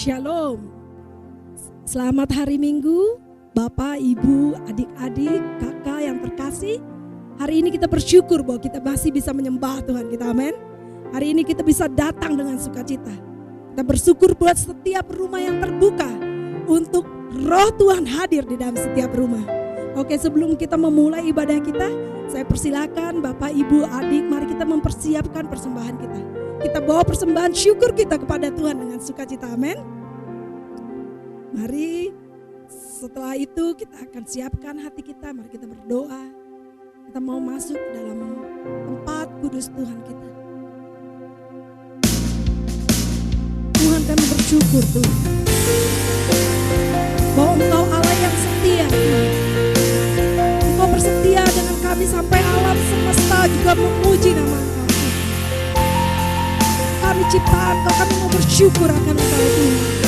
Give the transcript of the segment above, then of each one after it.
Shalom. Selamat hari Minggu, Bapak, Ibu, adik-adik, kakak yang terkasih. Hari ini kita bersyukur bahwa kita masih bisa menyembah Tuhan kita, amin. Hari ini kita bisa datang dengan sukacita. Kita bersyukur buat setiap rumah yang terbuka untuk Roh Tuhan hadir di dalam setiap rumah. Oke, sebelum kita memulai ibadah kita, saya persilakan Bapak, Ibu, adik, mari kita mempersiapkan persembahan kita. Kita bawa persembahan syukur kita kepada Tuhan dengan sukacita, amin. Mari setelah itu kita akan siapkan hati kita, mari kita berdoa. Kita mau masuk dalam tempat kudus Tuhan kita. Tuhan, kami bersyukur Tuhan, bahwa Engkau Allah yang setia Tuhan. Engkau bersetia dengan kami sampai alam semesta juga memuji nama Engkau. Kami ciptaan Engkau, kami mau bersyukur akan Engkau Tuhan.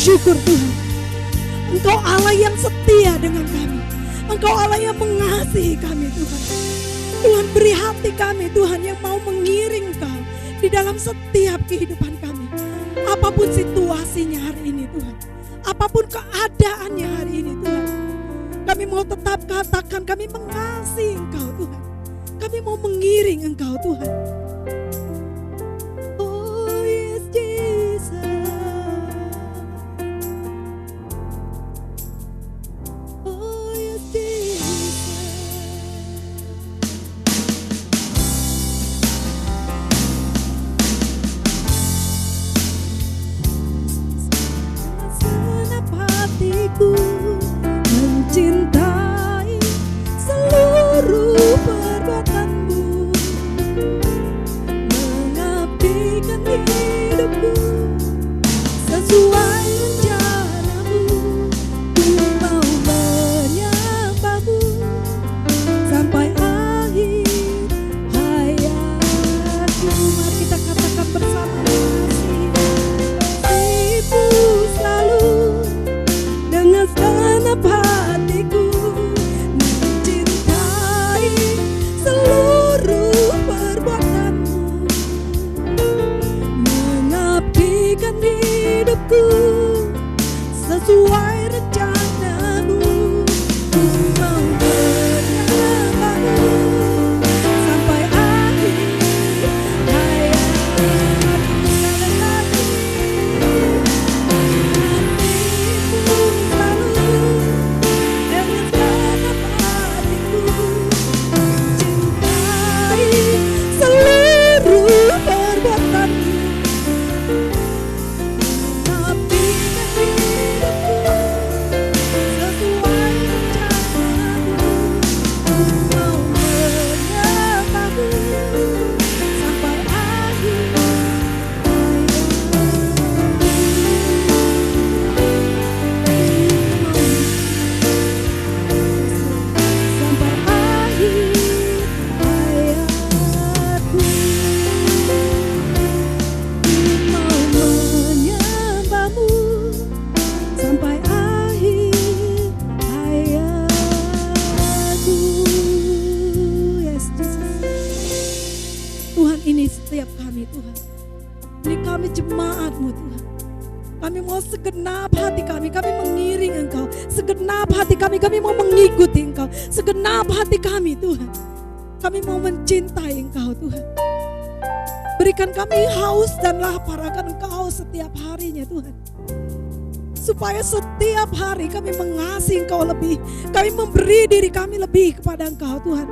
bersyukur Tuhan. Engkau Allah yang setia dengan kami. Engkau Allah yang mengasihi kami Tuhan. Tuhan, beri hati kami Tuhan yang mau mengiring Engkau di dalam setiap kehidupan kami. Apapun situasinya hari ini Tuhan, apapun keadaannya hari ini Tuhan, kami mau tetap katakan kami mengasihi Engkau Tuhan. Kami mau mengiring Engkau Tuhan. Oh yes Jesus. Oh yes Jesus. Senap hatiku mencintai seluruh perbuatanmu, mengabdikan hidupku sesuai rencanamu. Ku mau menyembahmu sampai akhir hayatku. Mari kita katakan bersama, kasihmu selalu dengan segenap hatiku, mencintai seluruh perbuatanmu, mengabdikan hidupku sesuai rencanamu. Ku mau menyembahmu sampai akhir hayatku. Segenap hati kami mengiring Engkau. Segenap hati kami mau mengikuti Engkau. Segenap hati kami Tuhan, kami mau mencintai Engkau Tuhan. Berikan kami haus dan lapar akan Engkau setiap harinya Tuhan. Supaya setiap hari kami mengasihi Engkau lebih. Kami memberi diri kami lebih kepada Engkau Tuhan.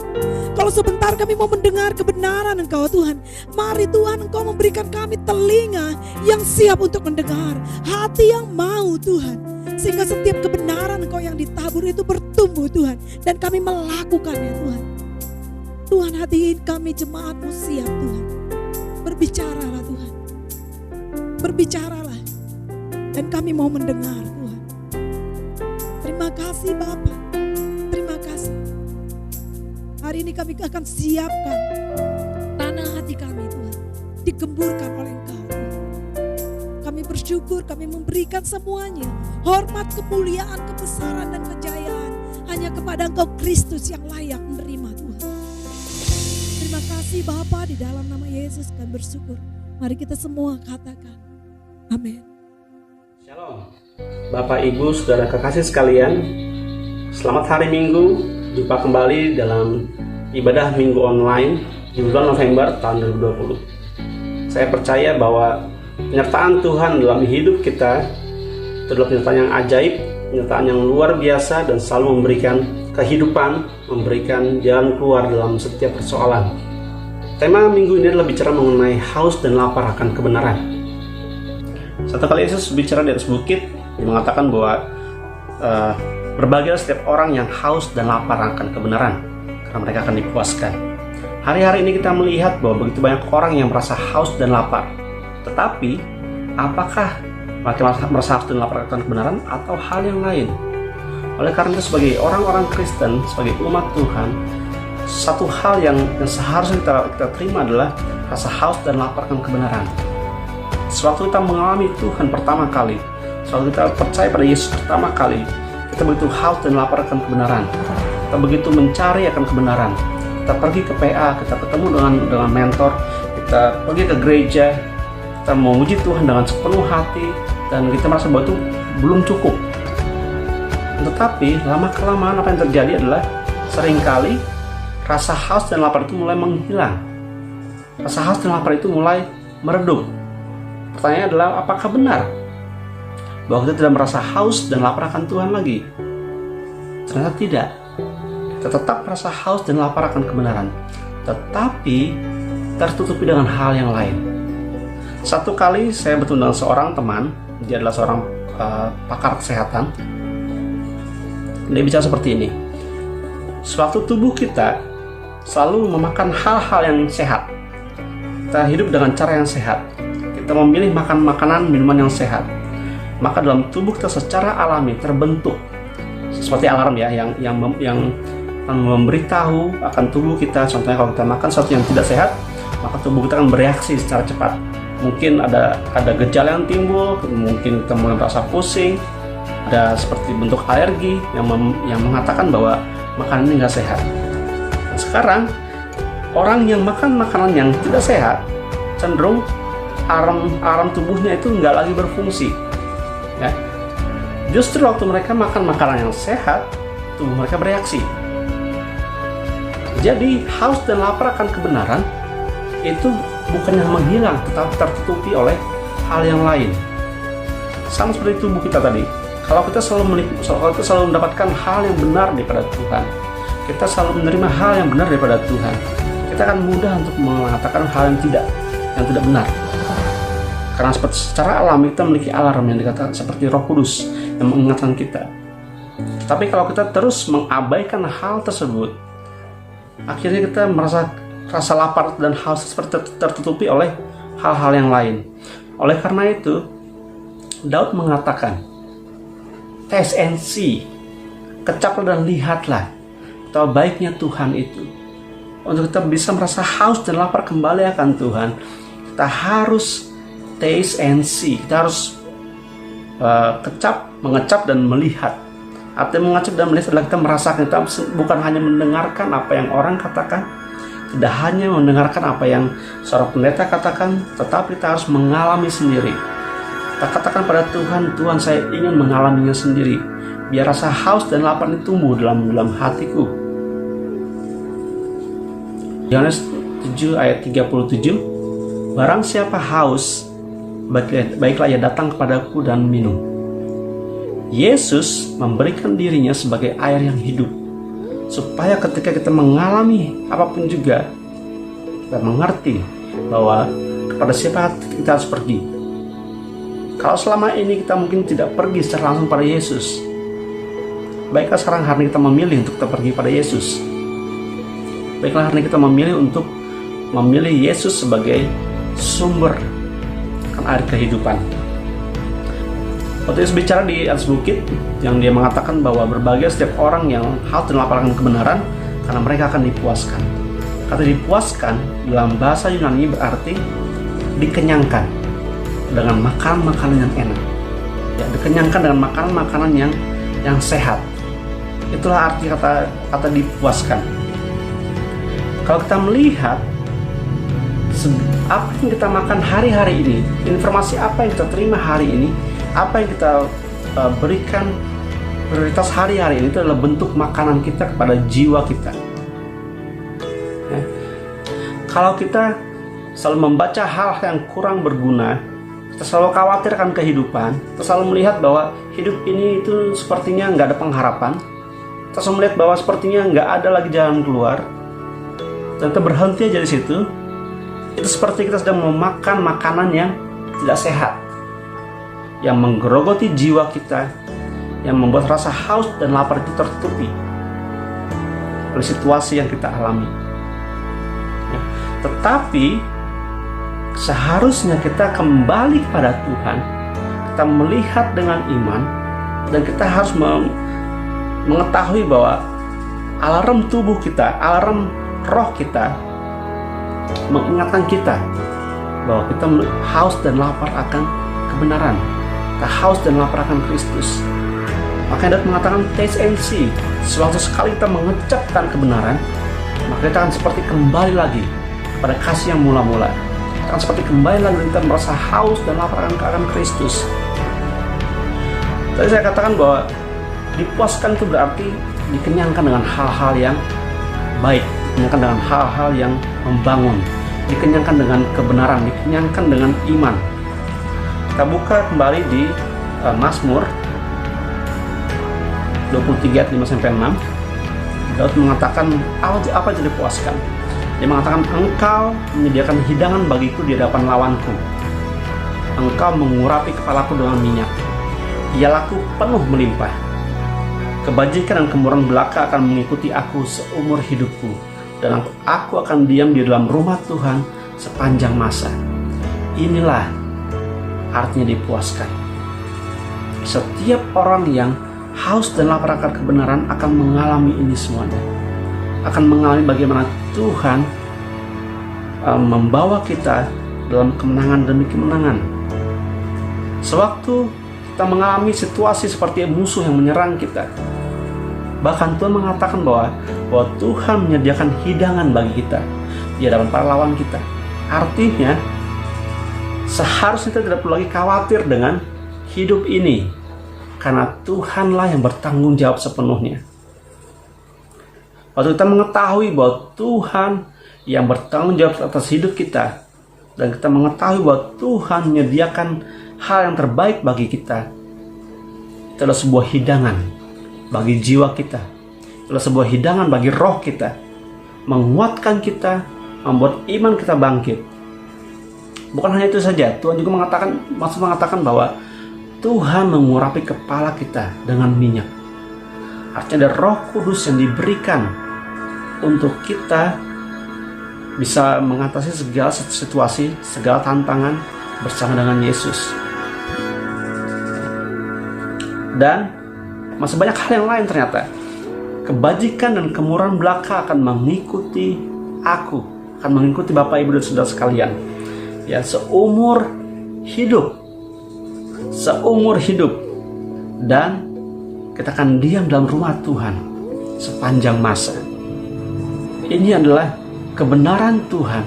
Kalau sebentar kami mau mendengar kebenaran Engkau Tuhan, mari Tuhan Engkau memberikan kami telinga yang siap untuk mendengar, hati yang mau Tuhan, sehingga setiap kebenaran Engkau yang ditabur itu bertumbuh Tuhan, dan kami melakukannya Tuhan. Tuhan, hati kami jemaat-Mu siap Tuhan. Berbicaralah Tuhan, berbicaralah, dan kami mau mendengar Tuhan. Terima kasih Bapa, terima kasih. Hari ini kami akan siapkan tanah hati kami Tuhan, digemburkan oleh Engkau Tuhan. Kami bersyukur, kami memberikan semuanya, hormat, kemuliaan, kebesaran dan kejayaan hanya kepada Engkau Kristus yang layak menerima Tuhan. Terima kasih Bapa, di dalam nama Yesus kami bersyukur. Mari kita semua katakan amin. Shalom Bapak Ibu Saudara kekasih sekalian, selamat hari Minggu. Jumpa kembali dalam ibadah Minggu online di bulan November tahun 2020. Saya percaya bahwa penyertaan Tuhan dalam hidup kita itu adalah penyertaan yang ajaib, penyertaan yang luar biasa, dan selalu memberikan kehidupan, memberikan jalan keluar dalam setiap persoalan. Tema minggu ini adalah bicara mengenai haus dan lapar akan kebenaran. Satu kali Yesus bicara di atas bukit, dia mengatakan bahwa berbahagialah setiap orang yang haus dan lapar akan kebenaran, karena mereka akan dipuaskan. Hari-hari ini kita melihat bahwa begitu banyak orang yang merasa haus dan lapar. Tetapi, apakah mereka merasa haus dan lapar akan kebenaran atau hal yang lain? Oleh karena itu, sebagai orang-orang Kristen, sebagai umat Tuhan, satu hal yang seharusnya kita terima adalah rasa haus dan lapar akan kebenaran. Sewaktu kita mengalami Tuhan pertama kali, Saat kita percaya pada Yesus pertama kali, kita begitu haus dan lapar akan kebenaran. Kita begitu mencari akan kebenaran. Kita pergi ke PA, kita ketemu dengan mentor, kita pergi ke gereja, kita memuji Tuhan dengan sepenuh hati, dan kita merasa bahwa itu belum cukup. Tetapi lama-kelamaan apa yang terjadi adalah seringkali rasa haus dan lapar itu mulai menghilang. Rasa haus dan lapar itu mulai meredup. Pertanyaannya adalah, apakah benar bahwa kita tidak merasa haus dan lapar akan Tuhan lagi? Ternyata tidak. Kita tetap merasa haus dan lapar akan kebenaran, tetapi tertutupi dengan hal yang lain. Satu kali saya bertemu dengan seorang teman, dia adalah seorang pakar kesehatan. Dia bicara seperti ini, suatu tubuh kita selalu memakan hal-hal yang sehat. Kita hidup dengan cara yang sehat. Kita memilih makan makanan, minuman yang sehat. Maka dalam tubuh kita secara alami terbentuk seperti alarm ya, yang memberitahu akan tubuh kita. Contohnya kalau kita makan sesuatu yang tidak sehat, maka tubuh kita akan bereaksi secara cepat. Mungkin ada gejala yang timbul, mungkin kita mulai merasa pusing, ada seperti bentuk alergi yang mengatakan bahwa makanan ini nggak sehat. Sekarang orang yang makan makanan yang tidak sehat, cenderung alarm tubuhnya itu nggak lagi berfungsi. Ya. Justru waktu mereka makan makanan yang sehat, tubuh mereka bereaksi. Jadi haus dan lapar akan kebenaran itu bukannya menghilang, tetapi tertutupi oleh hal yang lain. Sama seperti tubuh kita tadi. Kalau kita selalu mendapatkan hal yang benar daripada Tuhan, kita selalu menerima hal yang benar daripada Tuhan, kita akan mudah untuk mengatakan hal yang tidak benar. Karena secara alami kita memiliki alarm yang dikatakan seperti Roh Kudus yang mengingatkan kita. Tapi kalau kita terus mengabaikan hal tersebut, akhirnya kita merasa rasa lapar dan haus seperti tertutupi oleh hal-hal yang lain. Oleh karena itu, Daud mengatakan, taste and see, kecaplah dan lihatlah betapa baiknya Tuhan itu. Untuk kita bisa merasa haus dan lapar kembali akan Tuhan, kita harus taste and see. Kita harus mengecap dan melihat. Artinya mengecap dan melihat adalah kita merasakan. Kita bukan hanya mendengarkan apa yang orang katakan, tidak hanya mendengarkan apa yang seorang pendeta katakan, tetapi kita harus mengalami sendiri. Kita katakan pada Tuhan, Tuhan saya ingin mengalaminya sendiri, biar rasa haus dan lapar ini tumbuh dalam hatiku. Yohanes 7 ayat 37, barang siapa haus, baiklah ia datang kepadaku dan minum. Yesus memberikan dirinya sebagai air yang hidup, supaya ketika kita mengalami apapun juga, kita mengerti bahwa kepada siapa kita harus pergi. Kalau selama ini kita mungkin tidak pergi secara langsung pada Yesus, baiklah sekarang hari ini kita memilih untuk kita pergi pada Yesus. Baiklah hari ini kita memilih untuk memilih Yesus sebagai sumber air kehidupan. Waktu Yesus bicara di atas bukit, yang dia mengatakan bahwa berbahagia setiap orang yang haus dan lapar akan kebenaran, karena mereka akan dipuaskan. Kata dipuaskan dalam bahasa Yunani berarti dikenyangkan dengan makanan yang enak. Ya, dikenyangkan dengan makanan yang sehat. Itulah arti kata dipuaskan. Kalau kita melihat apa yang kita makan hari-hari ini, informasi apa yang kita terima hari ini, apa yang kita berikan prioritas hari-hari ini, itu adalah bentuk makanan kita kepada jiwa kita. Ya. Kalau kita selalu membaca hal yang kurang berguna, kita selalu khawatir akan kehidupan, kita selalu melihat bahwa hidup ini itu sepertinya nggak ada pengharapan, kita selalu melihat bahwa sepertinya nggak ada lagi jalan keluar, dan kita berhenti aja di situ. Itu seperti kita sedang memakan makanan yang tidak sehat, yang menggerogoti jiwa kita, yang membuat rasa haus dan lapar itu tertutupi oleh situasi yang kita alami. Ya. Tetapi seharusnya kita kembali kepada Tuhan, kita melihat dengan iman, dan kita harus mengetahui bahwa alarm tubuh kita, alarm roh kita mengingatkan kita bahwa kita haus dan lapar akan kebenaran. kita haus dan lapar akan Kristus. Makanya Daud mengatakan taste and see. Sewaktu sekali kita mengucapkan kebenaran, maka kita akan seperti kembali lagi pada kasih yang mula-mula. Kita akan seperti kembali lagi, kita merasa haus dan lapar akan Kristus. Tadi saya katakan bahwa dipuaskan itu berarti dikenyangkan dengan hal-hal yang baik, dikenyangkan dengan hal-hal yang membangun, dikenyangkan dengan kebenaran, dikenyangkan dengan iman. Kita buka kembali di Mazmur 23 ayat 5-6. Daud mengatakan apa jadi puaskan? Dia mengatakan, engkau menyediakan hidangan bagiku di hadapan lawanku. Engkau mengurapi kepalaku dengan minyak. Pialaku penuh melimpah. Kebajikan dan kemurahan belaka akan mengikuti aku seumur hidupku, dan aku akan diam di dalam rumah Tuhan sepanjang masa. Inilah artinya dipuaskan. Setiap orang yang haus dan lapar akan kebenaran akan mengalami ini semuanya. Akan mengalami bagaimana Tuhan membawa kita dalam kemenangan demi kemenangan. Sewaktu kita mengalami situasi seperti musuh yang menyerang kita, bahkan Tuhan mengatakan bahwa Tuhan menyediakan hidangan bagi kita di hadapan para lawan kita. Artinya seharusnya kita tidak perlu lagi khawatir dengan hidup ini, karena Tuhanlah yang bertanggung jawab sepenuhnya. Waktu kita mengetahui bahwa Tuhan yang bertanggung jawab atas hidup kita, dan kita mengetahui bahwa Tuhan menyediakan hal yang terbaik bagi kita, itu adalah sebuah hidangan bagi jiwa kita, itu adalah sebuah hidangan bagi roh kita, menguatkan kita, membuat iman kita bangkit. Bukan hanya itu saja, Tuhan juga mengatakan bahwa Tuhan mengurapi kepala kita dengan minyak. Artinya ada Roh Kudus yang diberikan untuk kita bisa mengatasi segala situasi, segala tantangan bersama dengan Yesus. Dan masih banyak hal yang lain ternyata. Kebajikan dan kemurahan belaka akan mengikuti aku, akan mengikuti Bapak, Ibu, dan Saudara sekalian. Ya, seumur hidup. Dan kita akan diam dalam rumah Tuhan sepanjang masa. Ini adalah kebenaran Tuhan.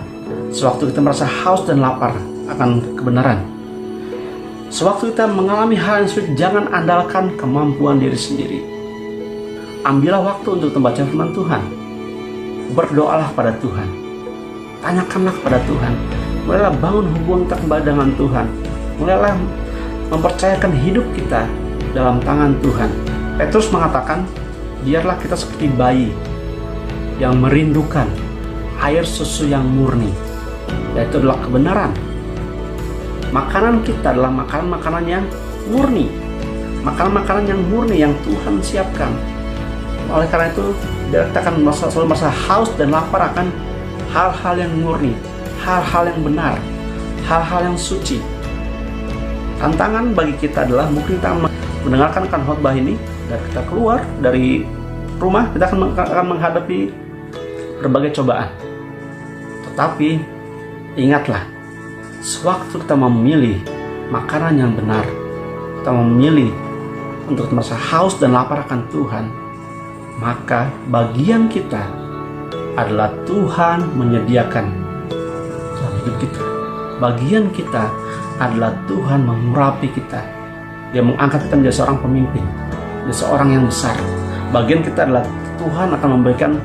Sewaktu kita merasa haus dan lapar akan kebenaran, sewaktu kita mengalami hal yang sulit, jangan andalkan kemampuan diri sendiri. Ambillah waktu untuk membaca firman Tuhan. Berdoalah pada Tuhan. Tanyakanlah kepada Tuhan. Mulailah bangun hubungan kita kembali dengan Tuhan. Mulailah mempercayakan hidup kita dalam tangan Tuhan. Petrus mengatakan, biarlah kita seperti bayi yang merindukan air susu yang murni, yaitu adalah kebenaran. Makanan kita adalah makanan-makanan yang murni, makanan-makanan yang murni yang Tuhan siapkan. Oleh karena itu, kita akan selalu merasa haus dan lapar akan hal-hal yang murni, hal-hal yang benar, hal-hal yang suci. Tantangan bagi kita adalah mungkin kita mendengarkan khotbah ini dan kita keluar dari rumah, kita akan menghadapi berbagai cobaan. Tetapi ingatlah, sewaktu kita memilih makanan yang benar, kita memilih untuk merasa haus dan lapar akan Tuhan, maka bagian kita adalah Tuhan menyediakan dalam hidup kita. Bagian kita adalah Tuhan mengurapi kita. Dia mengangkat kita menjadi seorang pemimpin, menjadi seorang yang besar. Bagian kita adalah Tuhan akan memberikan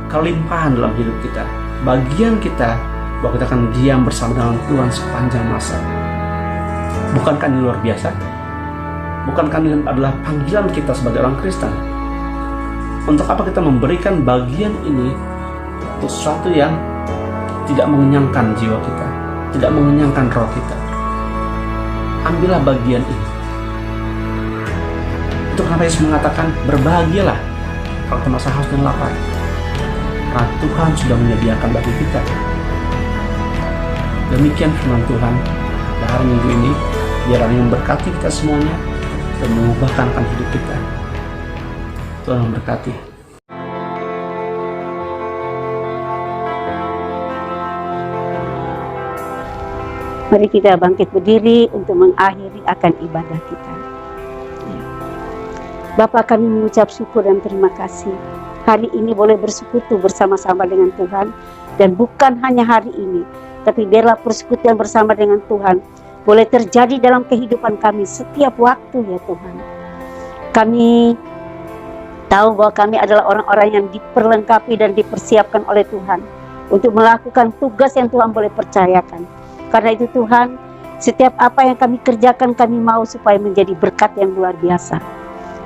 kelimpahan dalam hidup kita. Bagian kita bahwa kita akan diam bersama dengan Tuhan sepanjang masa. Bukankah ini luar biasa? Bukankah ini adalah panggilan kita sebagai orang Kristen? Untuk apa kita memberikan bagian ini untuk sesuatu yang tidak mengenyangkan jiwa kita, tidak mengenyangkan roh kita? Ambillah bagian ini. Itu kenapa Yesus mengatakan, berbahagialah kalau kita merasa haus dan lapar, karena Tuhan sudah menyediakan bagi kita. Demikian firman Tuhan pada hari Minggu ini. Biar yang memberkati kita semuanya dan mengubahkan hidup kita. Tuhan memberkati. Mari kita bangkit berdiri untuk mengakhiri akan ibadah kita. Bapa, kami mengucap syukur dan terima kasih. Hari ini boleh bersekutu bersama-sama dengan Tuhan. Dan bukan hanya hari ini, tapi biarlah persekutuan bersama dengan Tuhan boleh terjadi dalam kehidupan kami setiap waktu ya Tuhan. Kami tahu bahwa kami adalah orang-orang yang diperlengkapi dan dipersiapkan oleh Tuhan untuk melakukan tugas yang Tuhan boleh percayakan. Karena itu Tuhan, setiap apa yang kami kerjakan kami mau supaya menjadi berkat yang luar biasa.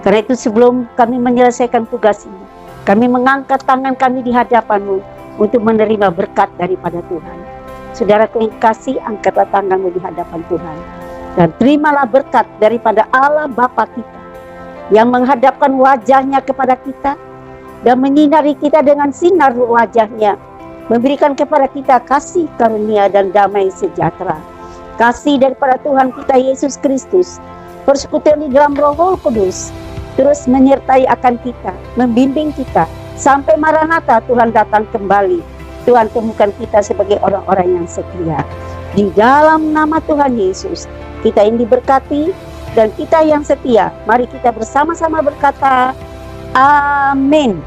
Karena itu sebelum kami menyelesaikan tugas ini, kami mengangkat tangan kami di hadapan-Mu untuk menerima berkat daripada Tuhan. Saudaraku yang kasih, angkatlah tanganmu di hadapan Tuhan. Dan terimalah berkat daripada Allah Bapa kita yang menghadapkan wajahnya kepada kita dan menyinari kita dengan sinar wajahnya, memberikan kepada kita kasih karunia dan damai sejahtera. Kasih daripada Tuhan kita Yesus Kristus, persekutuan di dalam Roh Kudus, terus menyertai akan kita, membimbing kita, sampai Maranatha Tuhan datang kembali. Tuhan temukan kita sebagai orang-orang yang setia. Di dalam nama Tuhan Yesus, kita ini diberkati dan kita yang setia. Mari kita bersama-sama berkata, Amin.